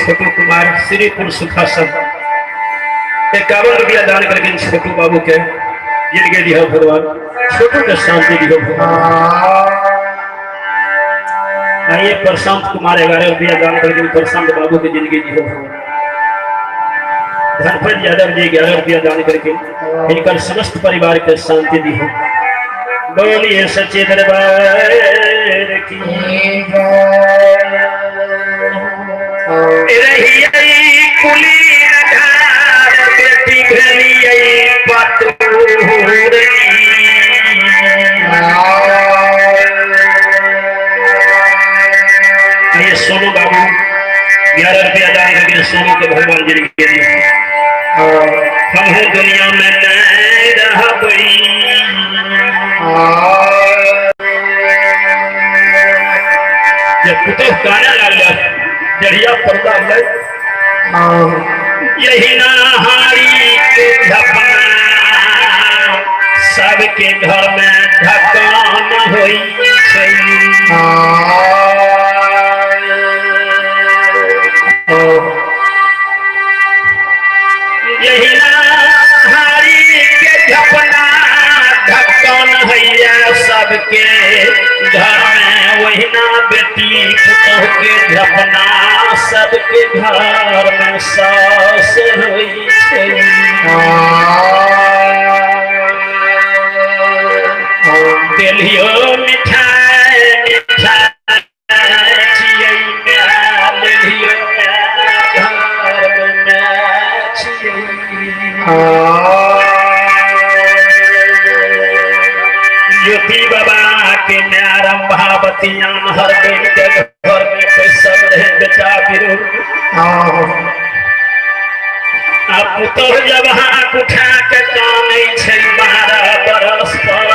छोटू कुमार श्रीपुर सुखासन 51 रुपया दान करके छोटू बाबू के जिंदगी दियो भगवान, छोटू के शांति दियो भगवान। ये प्रशांत कुमार 11 रुपया दान करके प्रशांत बाबू की जिंदगी दियो भगवान। धनपत यादव जी 11 रुपया दान करके इनका समस्त परिवार के शांति दियो। बोलिए सच्चे दरबार की सोनू बाबू 11 रुपया दान करके सोनू के भगवान जी के लिए हम हैं दुनिया में नहीं रहा कोई जब कुछ गाना लगा जड़िया पर्दा है यही नहारी के धपना सबके घर में धकान होई यही नहारी के धपना धकान हैया सबके घर में वही ना बेटी पुतोह के धपना सबके घर में सास होई दिलियो मिठाई ज्योति बाबा के न्यारम भावतियां हर दिन के घर में सब रहे बेटा बिरू अब तो जब हाथ उठा के कानै छै 12 बरस पर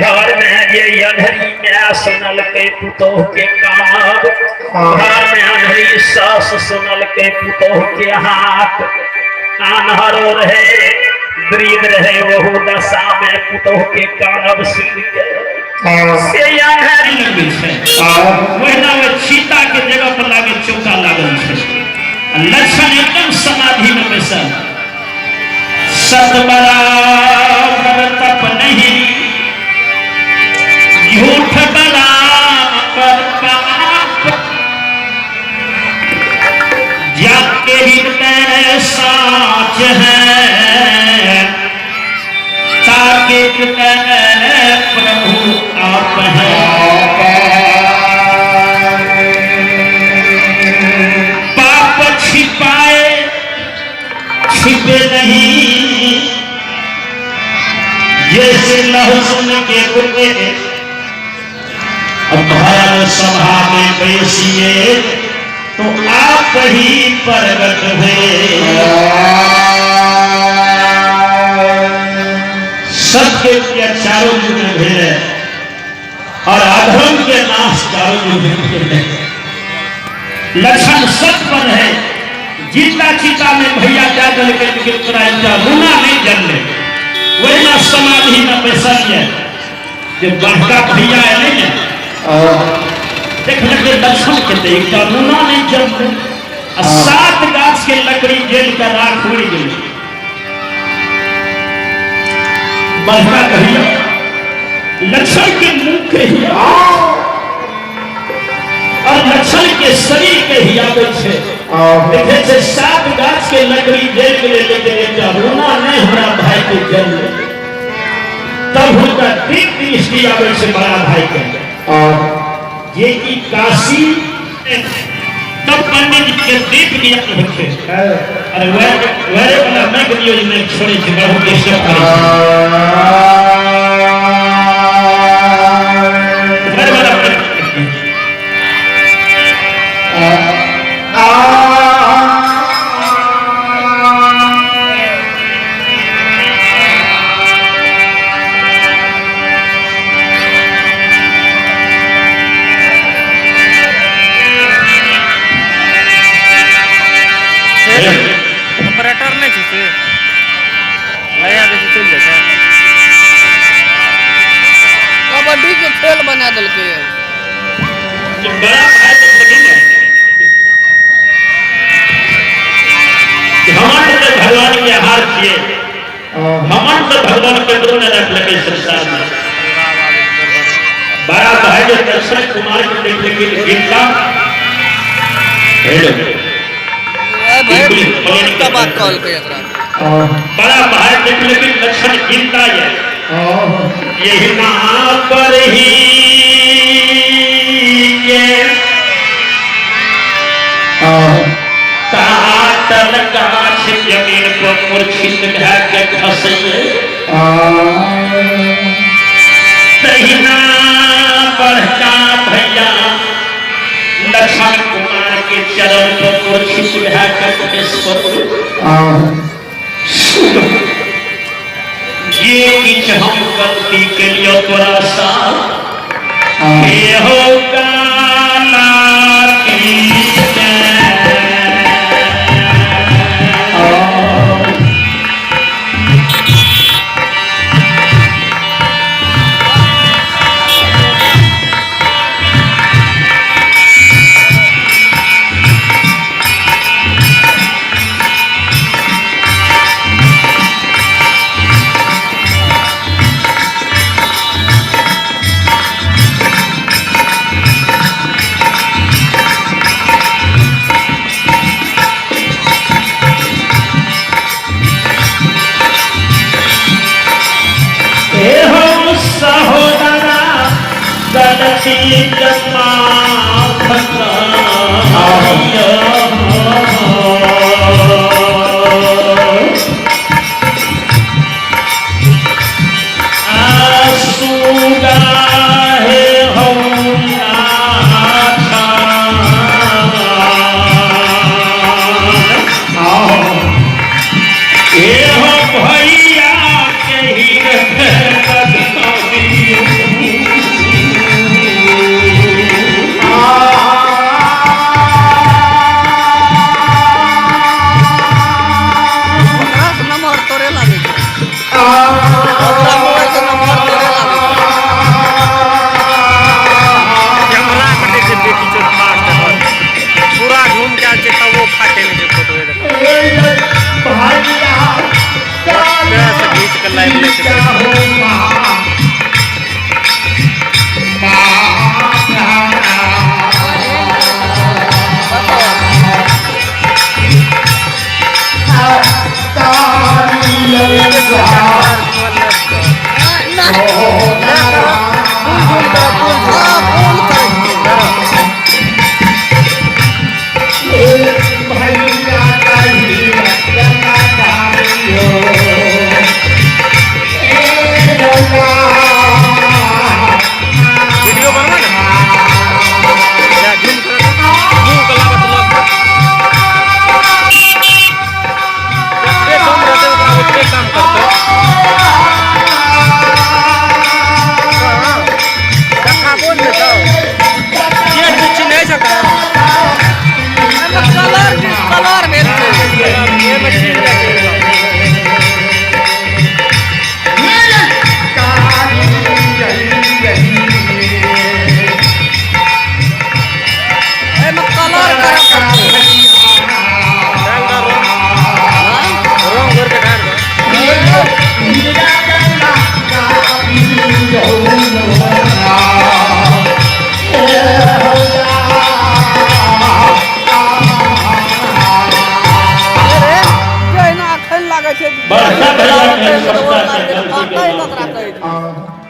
घर में ये अंधरी में सुनल के पुतोह के कान घर में अंधरी सास सुनल के पुतोह के हाथ आन्हरो रहे वृद्ध रहे वहु दशा में पुतोह के कानब सुन के से अंधरी वहिना में चीता के जगह पर लागे चौका लागल छै लक्षण एकदम समाधि में बैसल सत बराबर तप नहीं झूठ बराबर पाप जाके हृदय साच है ताके प्रभु आप हैं पाप छिपाए छिपे नहीं जैसे लहसुन के गुर्दे अब भरल सभा में बैसिए तो आप ही प्रगट हुए सत्य के चारों युग है और अधर्म के नाश चारों युग है लक्षण सत पर है जीता चीता में भैया क्या जल के लूना नहीं जलने वही ना समाधि में बैसल है जो बड़का भैया है नहीं देखलके लक्षण के देख कर रूना नहीं जब 7 गाछ के लकड़ी जेल का राख उड़ गई। बड़का कहिया लक्षण के मुख के ही और लक्षण के शरीर के ही आवे छे। देखे छे 7 गाछ के लकड़ी जेल के लेके जब रूना नहीं हमारा भाई के जन्म तब उनका दीप दृष्टि आवे छे बड़ा भाई के ये की काशी तब पंडित जी के दीप दिया होते। अरे वह वाला मैं के लिए मैं छोड़े छे बहुत देश ऑपरेटर नहीं छे नया देखी चल जाए कबड्डी के खेल बना दल के बड़ा घमंड से भगवान के हार किए घमंड से भगवान के द्रोण रख लगे संसार में। बड़ा भाई जो दर्शन कुमार के देख लेकिन गिरता का बात कॉल पे बड़ा भाई देख लेकिन लक्षण गिरता है यही वहां पर ही काटल गाछ जमीन पर मूर्छित भए के खसले तहिना बड़का भैया लक्षण कुमार के चरण पर मूर्छित भए के खसले। ये किछ हम गलती के लिए तोरा सा ये होगा सहोदरा गलती जमा कहै छै तऽ ओ कहै छै, फाटै ककरा कहै छै।